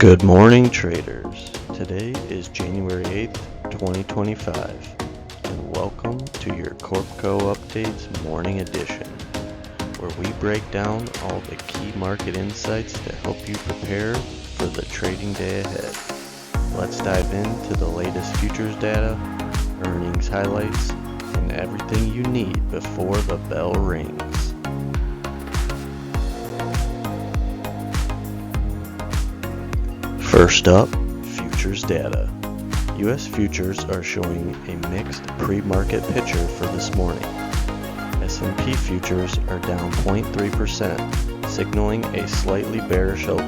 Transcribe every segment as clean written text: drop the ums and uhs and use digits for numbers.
Good morning, traders. Today is January 8th, 2025, and welcome to your CorpCo Updates Morning Edition, where we break down all the key market insights to help you prepare for the trading day ahead. Let's dive into the latest futures data, earnings highlights, and everything you need before the bell rings. First up, futures data. U.S. futures are showing a mixed pre-market picture for this morning. S&P futures are down 0.3%, signaling a slightly bearish open.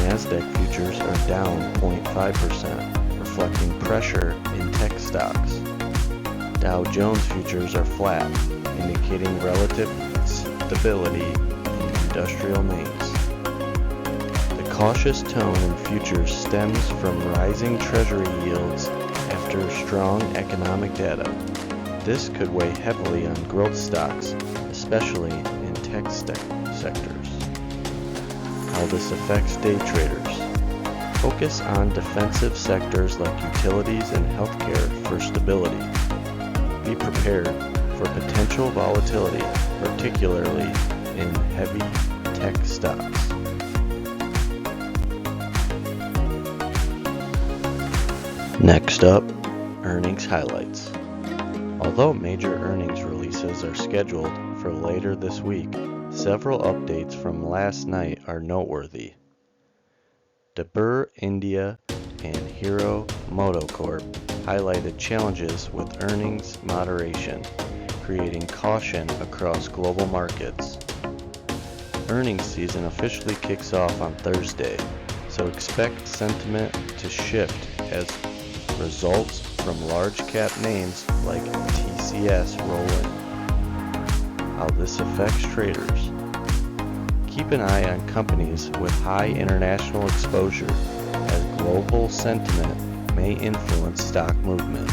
Nasdaq futures are down 0.5%, reflecting pressure in tech stocks. Dow Jones futures are flat, indicating relative stability in industrial names. Cautious tone in futures stems from rising treasury yields after strong economic data. This could weigh heavily on growth stocks, especially in tech sectors. How this affects day traders. Focus on defensive sectors like utilities and healthcare for stability. Be prepared for potential volatility, particularly in heavy tech stocks. Next up, earnings highlights. Although major earnings releases are scheduled for later this week, several updates from last night are noteworthy. Dabur India and Hero MotoCorp highlighted challenges with earnings moderation, creating caution across global markets. Earnings season officially kicks off on Thursday, so expect sentiment to shift as results from large cap names like TCS roll in. How this affects traders. Keep an eye on companies with high international exposure, as global sentiment may influence stock movement.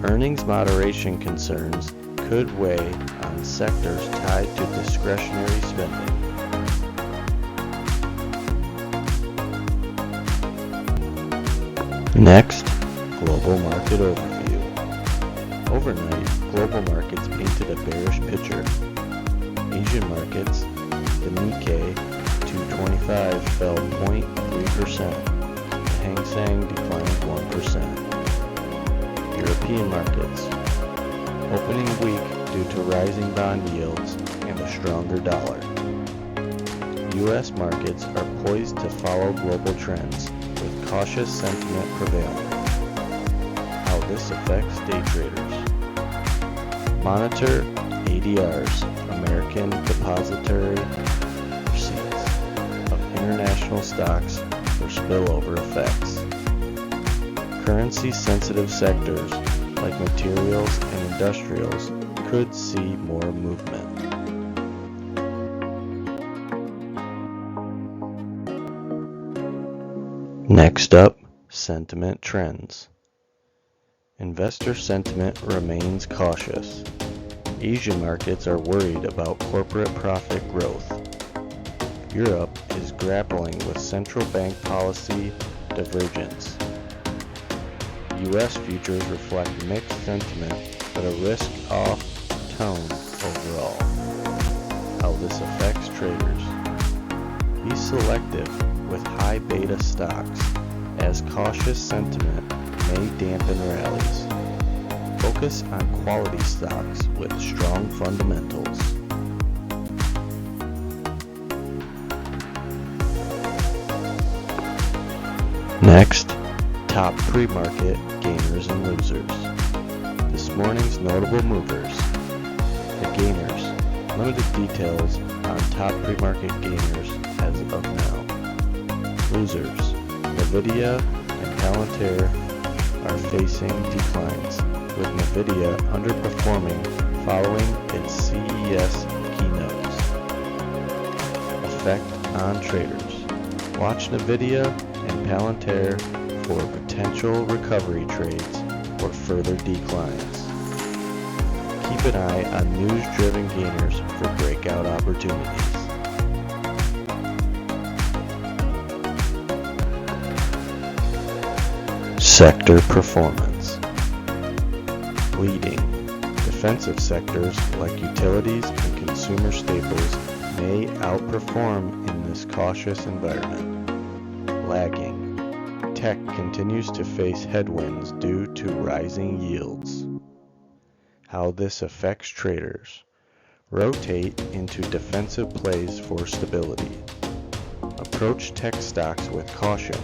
Earnings moderation concerns could weigh on sectors tied to discretionary spending. Next, global market overview. Overnight, global markets painted a bearish picture. Asian markets, the Nikkei 225 fell 0.3%. The Hang Seng declined 1%. European markets, opening weak due to rising bond yields and a stronger dollar. U.S. markets are poised to follow global trends, with cautious sentiment prevailing. How this affects day traders. Monitor ADRs, American Depository Receipts, of international stocks for spillover effects. Currency-sensitive sectors like materials and industrials could see more movement. Next up, sentiment trends. Investor sentiment remains cautious. Asian markets are worried about corporate profit growth. Europe is grappling with central bank policy divergence. U.S. futures reflect mixed sentiment but a risk-off tone overall. How this affects traders. Be selective with high beta stocks, as cautious sentiment may dampen rallies. Focus on quality stocks with strong fundamentals. Next, top pre-market gainers and losers. This morning's notable movers. The gainers. Limited details on top pre-market gainers as of now. Losers. Nvidia and Palantir are facing declines, with Nvidia underperforming following its CES keynotes. Effect on traders. Watch Nvidia and Palantir for potential recovery trades or further declines. Keep an eye on news-driven gainers for breakout opportunities. Sector performance. Leading. Defensive sectors like utilities and consumer staples may outperform in this cautious environment. Lagging. Tech continues to face headwinds due to rising yields. How this affects traders. Rotate into defensive plays for stability. Approach tech stocks with caution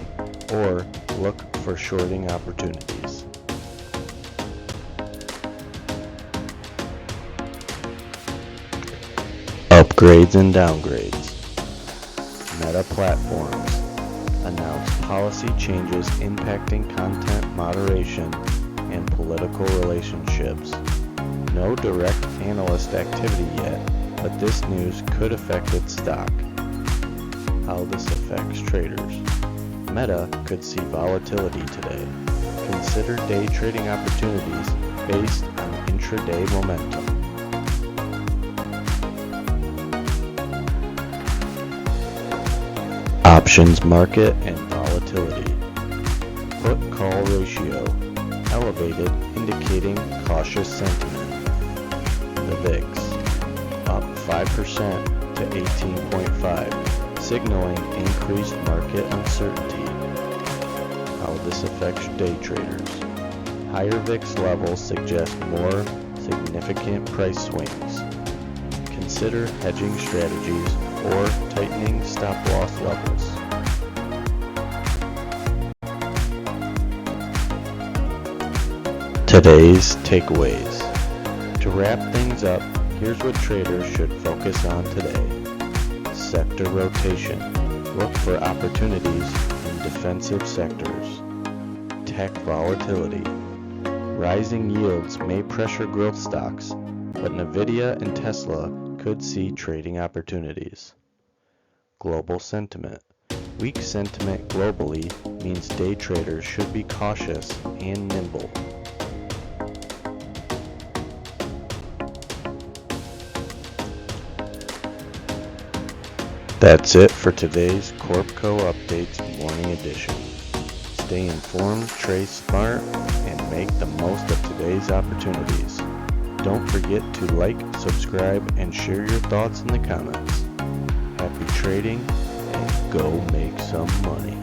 or look for shorting opportunities. Upgrades and downgrades. Meta Platforms announced policy changes impacting content moderation and political relationships. No direct analyst activity yet, but this news could affect its stock. How this affects traders. Meta could see volatility today. Consider day trading opportunities based on intraday momentum. Options market and volatility. Put-call ratio elevated, indicating cautious sentiment. The VIX up 5% to 18.5, signaling increased market uncertainty. How this affects day traders. Higher VIX levels suggest more significant price swings. Consider hedging strategies or tightening stop-loss levels. Today's takeaways. To wrap things up, here's what traders should focus on today. Sector rotation. Look for opportunities in defensive sectors. Tech volatility. Rising yields may pressure growth stocks, but Nvidia and Tesla could see trading opportunities. Global sentiment. Weak sentiment globally means day traders should be cautious and nimble. That's it for today's CorpCo Updates Morning Edition. Stay informed, trade smart, and make the most of today's opportunities. Don't forget to like, subscribe, and share your thoughts in the comments. Happy trading, and go make some money.